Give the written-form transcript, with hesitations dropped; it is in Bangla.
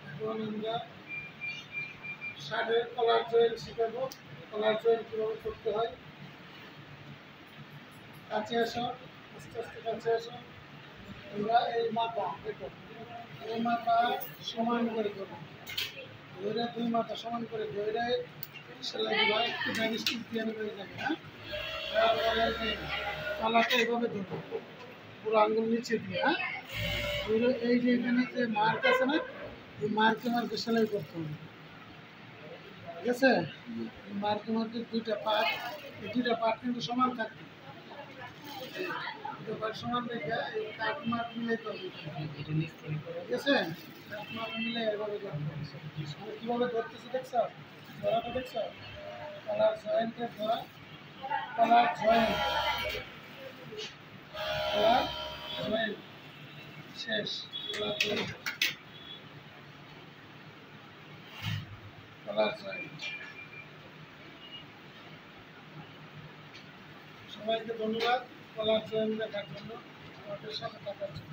এখন আমরা শার্টের কলার জয়েন শিখাবো। কলার জয়েন কীভাবে করতে হয়। কাছে আসো, আস্তে আস্তে কাছে আসো। আমরা এই মাথা দেখো, এই মাথা সমান করে দেবো। ধরে দুই মাথা সমান করে ধরে সেলাই দেবো। একটু ব্যাগ স্টিক দিয়ে নেবে যাবে। হ্যাঁ, তারপরে কলাটা এইভাবে ধরবো, পুরো আঙ্গুল নিচে দিয়ে। হ্যাঁ, ধরে এই যে এখানে যে মার্ক আছে না, এই মার্কে মার্কে সেলাই করতে হবে। ঠিক আছে, মার্কে মার্কে দুইটা পার্ট, এই দুইটা পার্ট কিন্তু সমান থাকবে। দুটো পার্ট সমান রেখে এই কাট মার্ক মিলাইতে হবে। ঠিক আছে, কাট মার্ক মিলে এভাবে করতে হবে। আমি কীভাবে ধরতেছি দেখছো, ধরাটা দেখছো, কলার জয়েন্টের ধরা, কলার জয়েন্ট, কলার জয়েন্ট শেষ, কলার জয়েন্ট, কলার জয়েন্ট। সবাইকে ধন্যবাদ কলার জয়েন্ট দেখার জন্য, আমাদের সাথে থাকার জন্য।